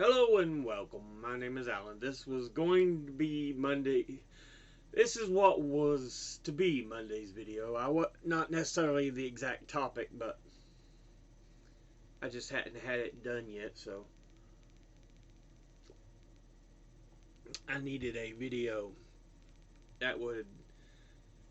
Hello and welcome. My name is Alan. This was going to be Monday. This is what was to be Monday's video. Not necessarily the exact topic, but I just hadn't had it done yet, so I needed a video that would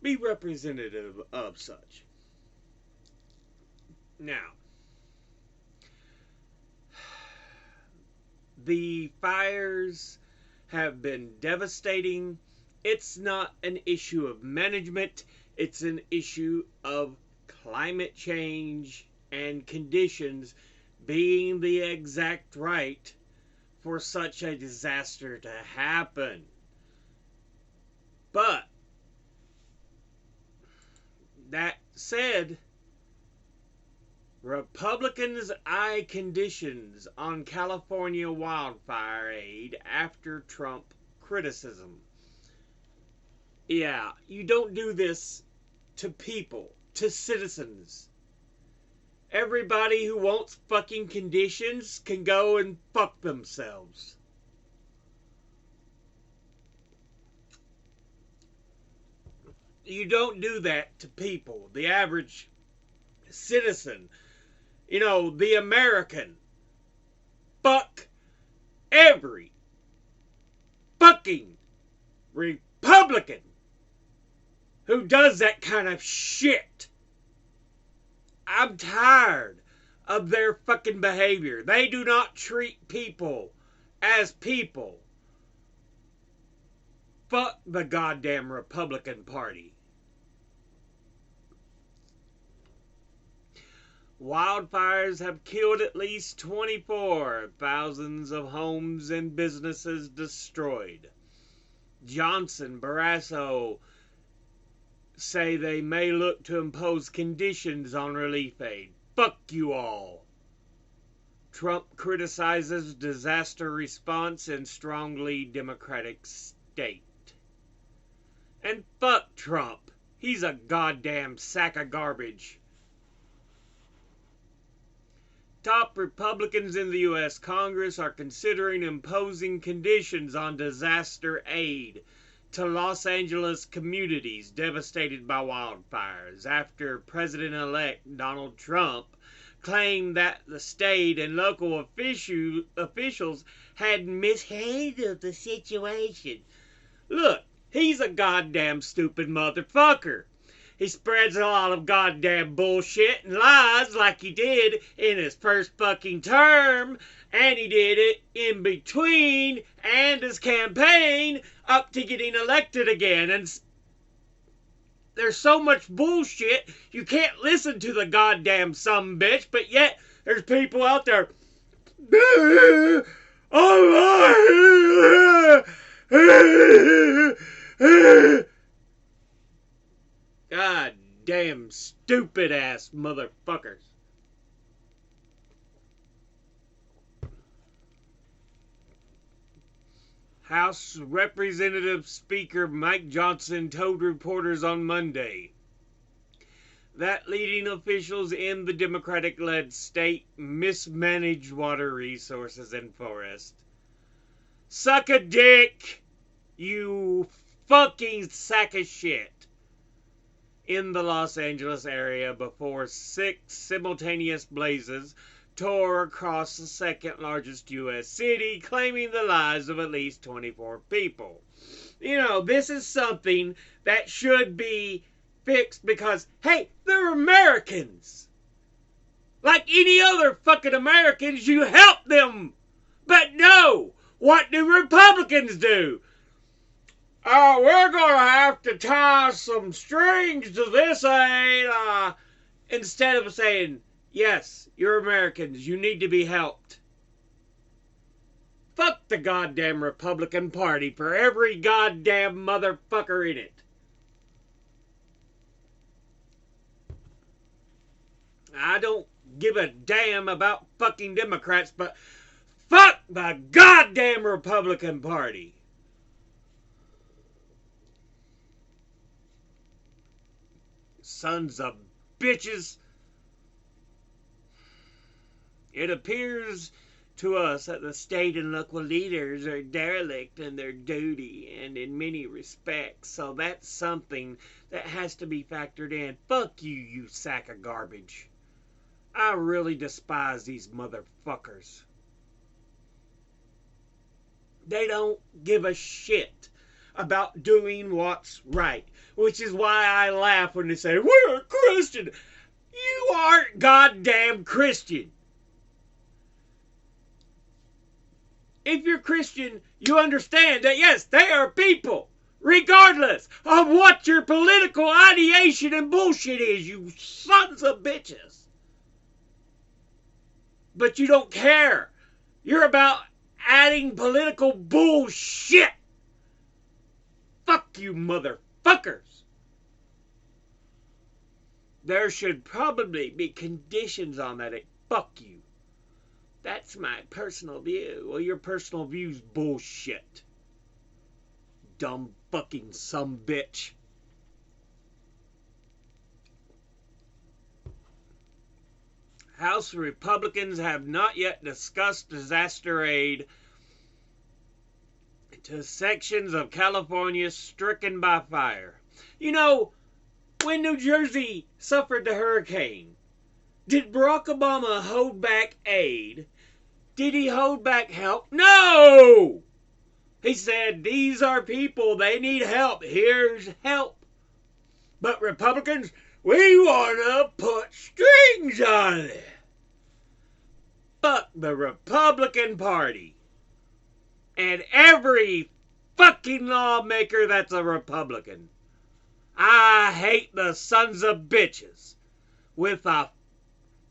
be representative of such. Now, the fires have been devastating. It's not an issue of management, it's an issue of climate change and conditions being the exact right for such a disaster to happen. But, that said, Republicans' eye conditions on California wildfire aid after Trump criticism. Yeah, you don't do this to people, to citizens. Everybody who wants fucking conditions can go and fuck themselves. You don't do that to people, the average citizen. You know, the American. Fuck every fucking Republican who does that kind of shit. I'm tired of their fucking behavior. They do not treat people as people. Fuck the goddamn Republican Party. Wildfires have killed at least 24, thousands of homes and businesses destroyed. Johnson, Barrasso say they may look to impose conditions on relief aid. Fuck you all. Trump criticizes disaster response in strongly Democratic state. And fuck Trump. He's a goddamn sack of garbage. Top Republicans in the U.S. Congress are considering imposing conditions on disaster aid to Los Angeles communities devastated by wildfires after President-elect Donald Trump claimed that the state and local officials had mishandled the situation. Look, he's a goddamn stupid motherfucker. He spreads a lot of goddamn bullshit and lies like he did in his first fucking term, and he did it in between and his campaign up to getting elected again. And there's so much bullshit, you can't listen to the goddamn sumbitch, but yet there's people out there. God damn stupid ass motherfuckers. House Representative Speaker Mike Johnson told reporters on Monday that leading officials in the Democratic-led state mismanaged water resources and forests. Suck a dick, you fucking sack of shit. In the Los Angeles area before 6 simultaneous blazes tore across the second largest U.S. city, claiming the lives of at least 24 people. You know, this is something that should be fixed because, hey, they're Americans. Like any other fucking Americans, you help them. But no, what do Republicans do? We're going to have to tie some strings to this aid. Instead of saying, yes, you're Americans, you need to be helped. Fuck the goddamn Republican Party for every goddamn motherfucker in it. I don't give a damn about fucking Democrats, but fuck the goddamn Republican Party. Sons of bitches. It appears to us that the state and local leaders are derelict in their duty and in many respects. So that's something that has to be factored in. Fuck you, you sack of garbage. I really despise these motherfuckers. They don't give a shit about doing what's right. Which is why I laugh when they say, we're a Christian. You aren't goddamn Christian. If you're Christian, you understand that yes, they are people, regardless of what your political ideation and bullshit is, you sons of bitches. But you don't care. You're about adding political bullshit. Fuck you, motherfuckers. There should probably be conditions on that. Fuck you. That's my personal view. Well, your personal view's bullshit. Dumb fucking sumbitch. House Republicans have not yet discussed disaster aid to sections of California stricken by fire. You know, when New Jersey suffered the hurricane, did Barack Obama hold back aid? Did he hold back help? No! He said, these are people, they need help. Here's help. But Republicans, we want to put strings on it. Fuck the Republican Party. And every fucking lawmaker that's a Republican. I hate the sons of bitches with a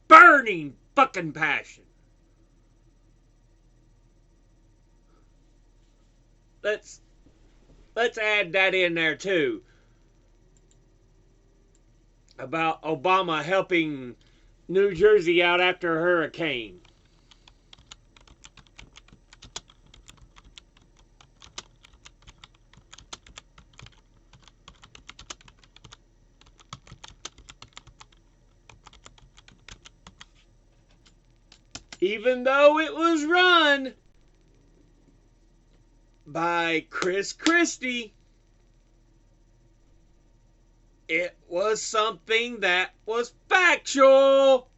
burning fucking passion. Let's add that in there too. About Obama helping New Jersey out after a hurricane. Even though it was run by Chris Christie, it was something that was factual.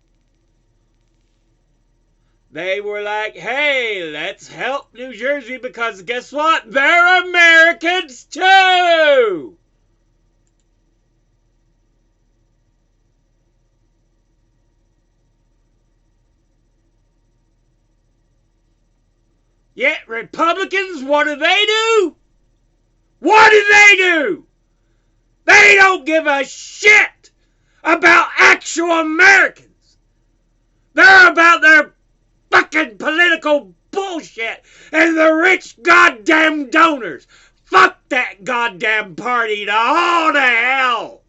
They were like, hey, let's help New Jersey because guess what? They're Americans too! Yet Republicans, what do they do? What do they do? They don't give a shit about actual Americans. They're about their fucking political bullshit and the rich goddamn donors. Fuck that goddamn party to all to hell.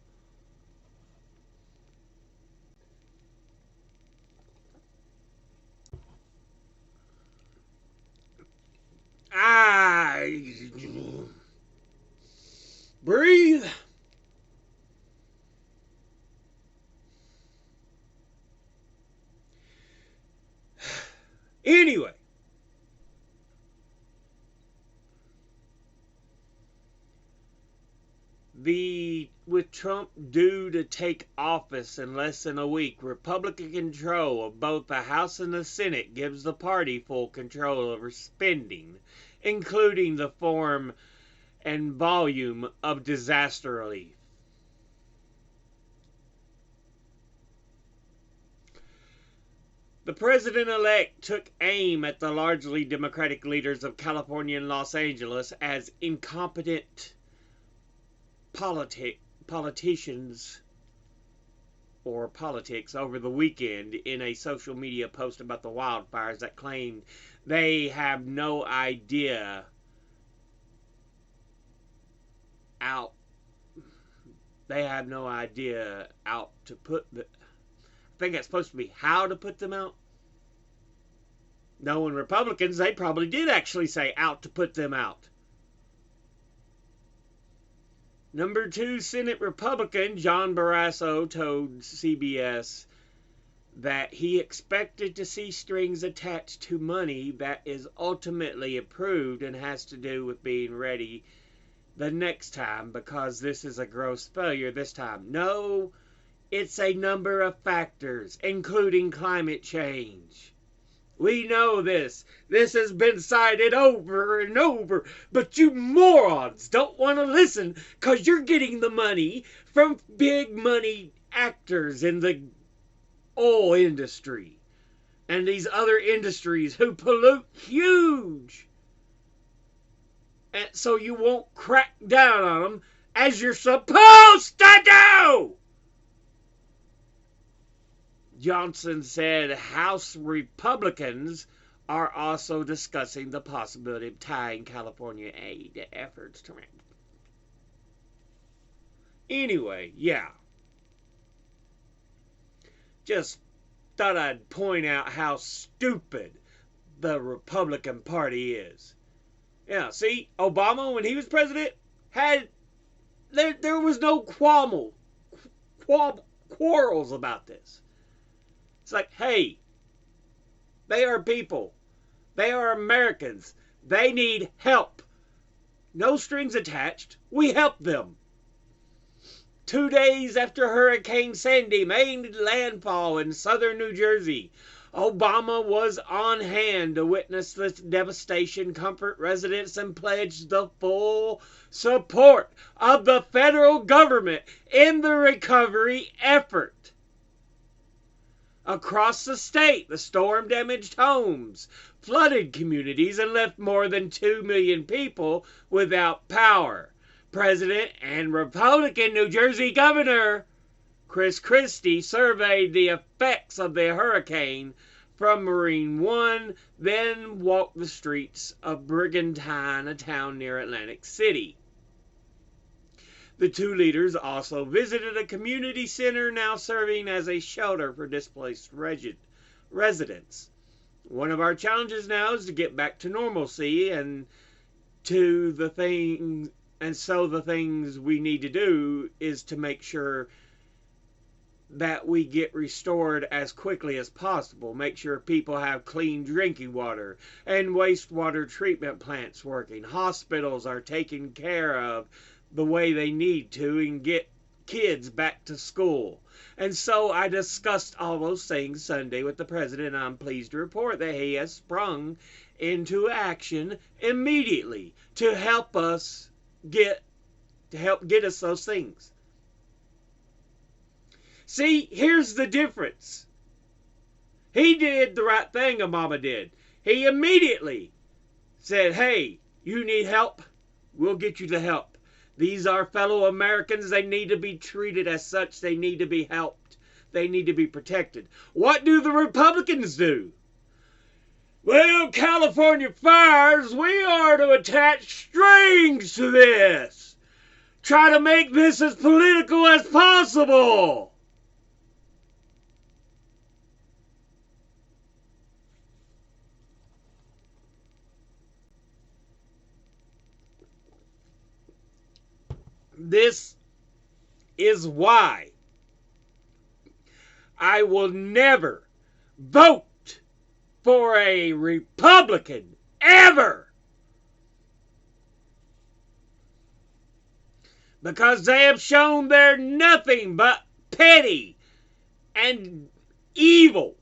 Breathe. Anyway. With Trump due to take office in less than a week, Republican control of both the House and the Senate gives the party full control over spending, including the form and volume of disaster relief. The president-elect took aim at the largely Democratic leaders of California and Los Angeles as incompetent politicians or politics over the weekend in a social media post about the wildfires that claimed they have no idea out to put the, I think it's supposed to be how to put them out. Knowing Republicans, they probably did actually say out to put them out. Number 2 Senate Republican John Barrasso told CBS that he expected to see strings attached to money that is ultimately approved and has to do with being ready the next time because this is a gross failure this time. No, it's a number of factors, including climate change. We know this. This has been cited over and over, but you morons don't want to listen because you're getting the money from big money actors in the oil industry and these other industries who pollute huge. And so you won't crack down on them as you're supposed to do. Johnson said House Republicans are also discussing the possibility of tying California aid efforts to it. Anyway, yeah. Just thought I'd point out how stupid the Republican Party is. Yeah, see, Obama, when he was president, there was no quarrels about this. It's like, hey, they are people. They are Americans. They need help. No strings attached. We help them. 2 days after Hurricane Sandy made landfall in southern New Jersey, Obama was on hand to witness this devastation, comfort residents, and pledge the full support of the federal government in the recovery effort. Across the state, the storm damaged homes, flooded communities, and left more than 2 million people without power. President and Republican New Jersey Governor Chris Christie surveyed the effects of the hurricane from Marine One, then walked the streets of Brigantine, a town near Atlantic City. The two leaders also visited a community center now serving as a shelter for displaced residents. One of our challenges now is to get back to normalcy and so the things we need to do is to make sure that we get restored as quickly as possible. Make sure people have clean drinking water and wastewater treatment plants working. Hospitals are taken care of the way they need to and get kids back to school. And so I discussed all those things Sunday with the president. I'm pleased to report that he has sprung into action immediately to help get us those things. See, here's the difference. He did the right thing, Obama did. He immediately said, hey, you need help? We'll get you the help. These are fellow Americans. They need to be treated as such. They need to be helped. They need to be protected. What do the Republicans do? Well, California fires, we are to attach strings to this. Try to make this as political as possible. This is why I will never vote for a Republican ever. Because they have shown they're nothing but petty and evil.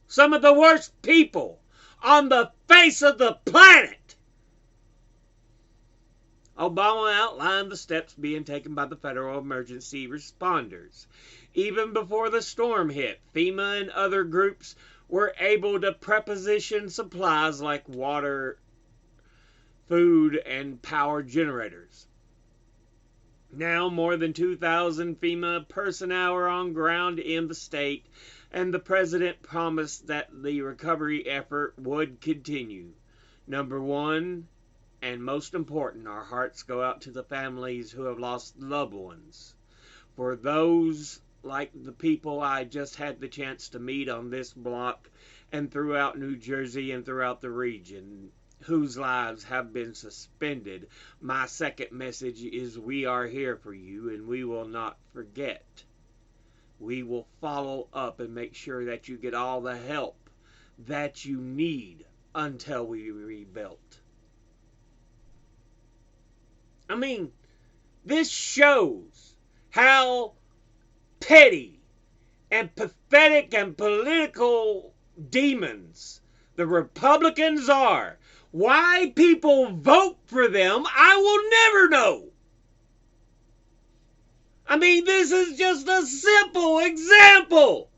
Some of the worst people on the face of the planet. Obama outlined the steps being taken by the federal emergency responders. Even before the storm hit, FEMA and other groups were able to preposition supplies like water, food, and power generators. Now more than 2,000 FEMA personnel are on ground in the state, and the president promised that the recovery effort would continue. Number one, and most important, our hearts go out to the families who have lost loved ones. For those like the people I just had the chance to meet on this block and throughout New Jersey and throughout the region, whose lives have been suspended, my second message is we are here for you and we will not forget. we will follow up and make sure that you get all the help that you need until we rebuild. I mean, this shows how petty and pathetic and political demons the Republicans are. Why people vote for them, I will never know. I mean, this is just a simple example.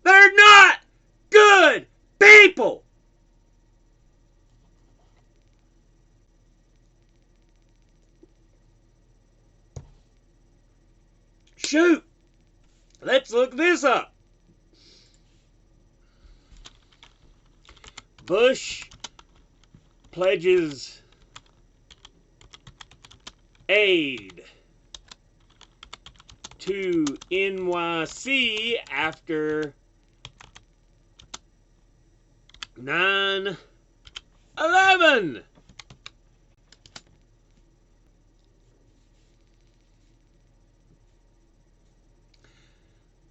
They're not good people. Shoot, let's look this up. Bush pledges aid to NYC after 9/11.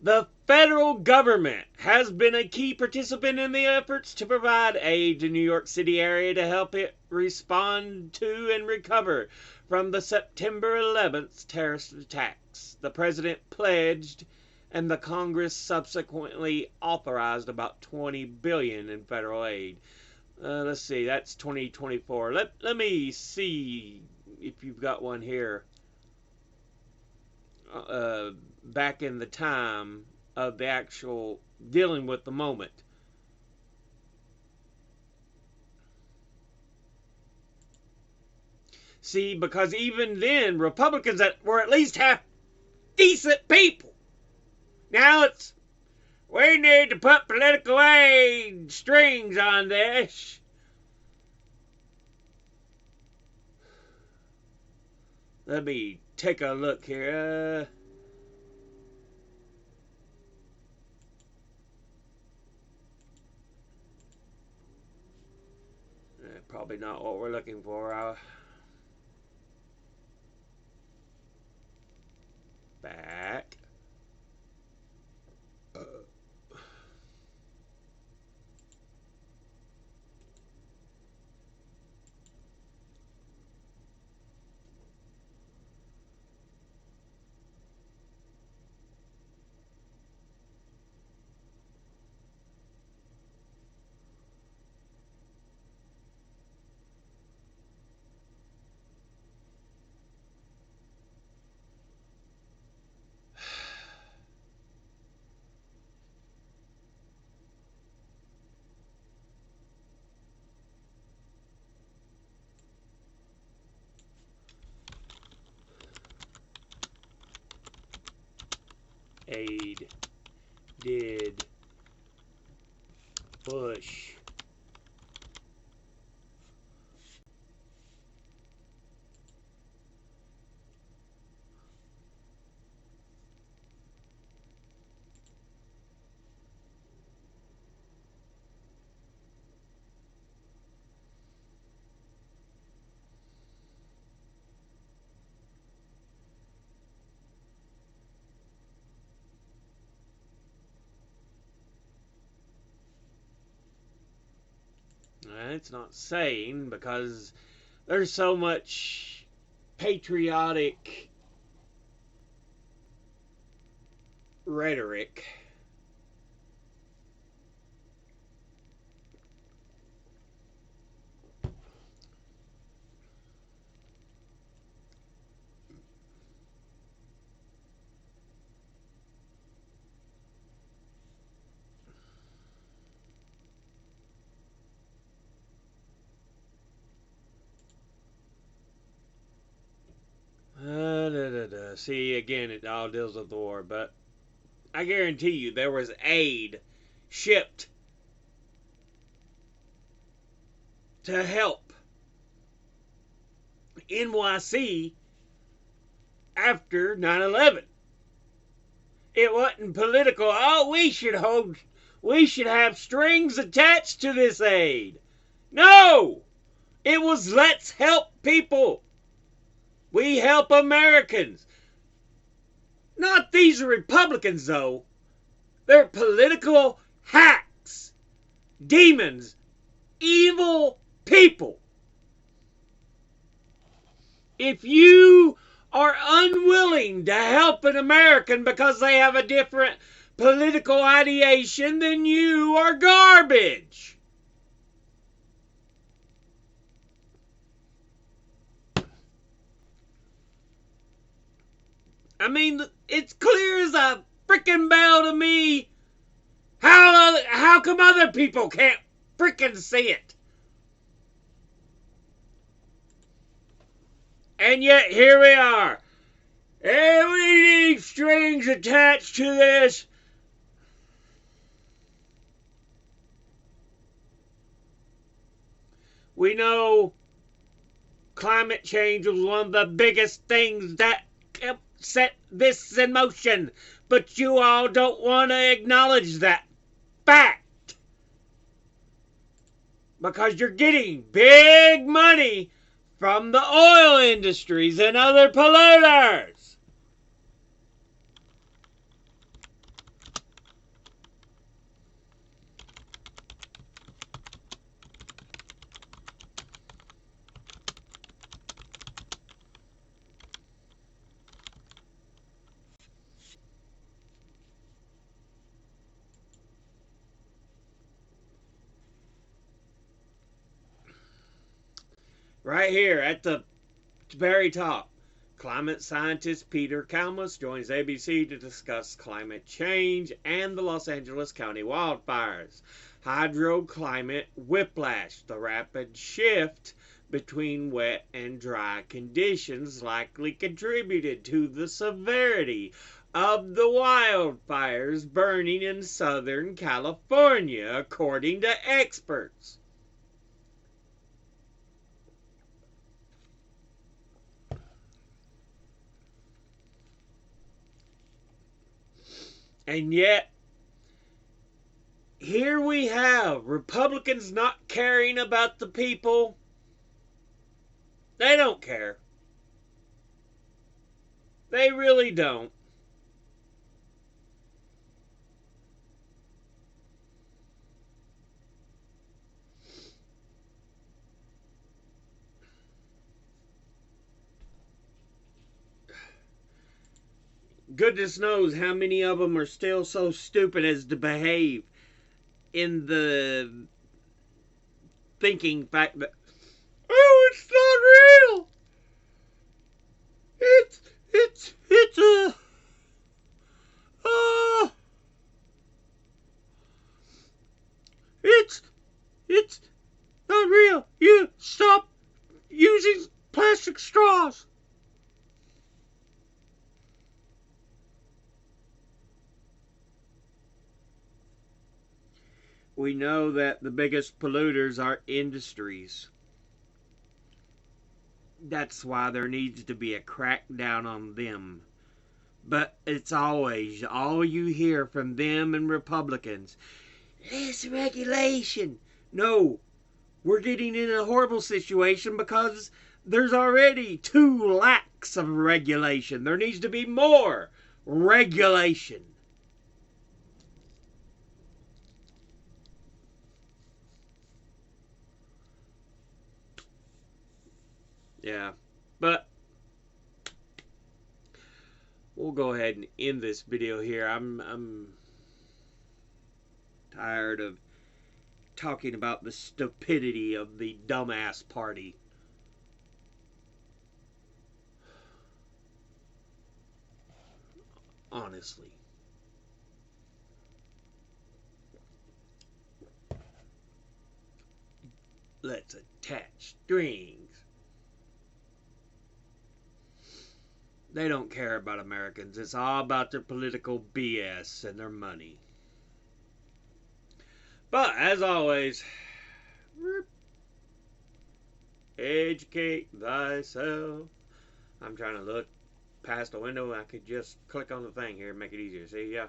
The federal government has been a key participant in the efforts to provide aid to New York City area to help it respond to and recover from the September 11th terrorist attacks. The president pledged and the Congress subsequently authorized about $20 billion in federal aid. Let's see, that's 2024. Let me see if you've got one here. Back in the time of the actual dealing with the moment. See, because even then, Republicans that were at least half decent people. Now it's, we need to put political aid strings on this. Let me take a look here. Probably not what we're looking for. Back. Aid did Bush it's not saying because there's so much patriotic rhetoric. See, again, it all deals with the war, but I guarantee you there was aid shipped to help NYC after 9/11. It wasn't political. Oh, we should have strings attached to this aid. No! It was let's help people. We help Americans. Not these Republicans, though. They're political hacks, demons, evil people. If you are unwilling to help an American because they have a different political ideation, then you are garbage. I mean, it's clear as a frickin' bell to me. How come other people can't frickin' see it? And yet here we are. Every strings attached to this. We know climate change was one of the biggest things that set this in motion, but you all don't want to acknowledge that fact because you're getting big money from the oil industries and other polluters. Right here at the very top, climate scientist Peter Kalmus joins ABC to discuss climate change and the Los Angeles County wildfires. Hydroclimate whiplash, the rapid shift between wet and dry conditions likely contributed to the severity of the wildfires burning in Southern California, according to experts. And yet, here we have Republicans not caring about the people. They don't care. They really don't. Goodness knows how many of them are still so stupid as to behave in the thinking fact that, oh, it's not real. It's not real. You stop using plastic straws. We know that the biggest polluters are industries. That's why there needs to be a crackdown on them. But it's always, all you hear from them and Republicans, it's regulation. No, we're getting in a horrible situation because there's already too lax of regulation. There needs to be more regulation. Yeah, but we'll go ahead and end this video here. I'm tired of talking about the stupidity of the dumbass party. Honestly. Let's attach strings. They don't care about Americans. It's all about their political BS and their money. But, as always, educate thyself. I'm trying to look past the window. I could just click on the thing here and make it easier. See? Yeah.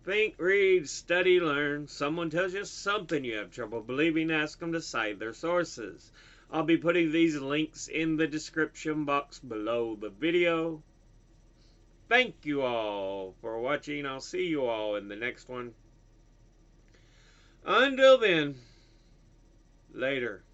Think, read, study, learn. Someone tells you something you have trouble believing, ask them to cite their sources. I'll be putting these links in the description box below the video. thank you all for watching. I'll see you all in the next one. Until then, later.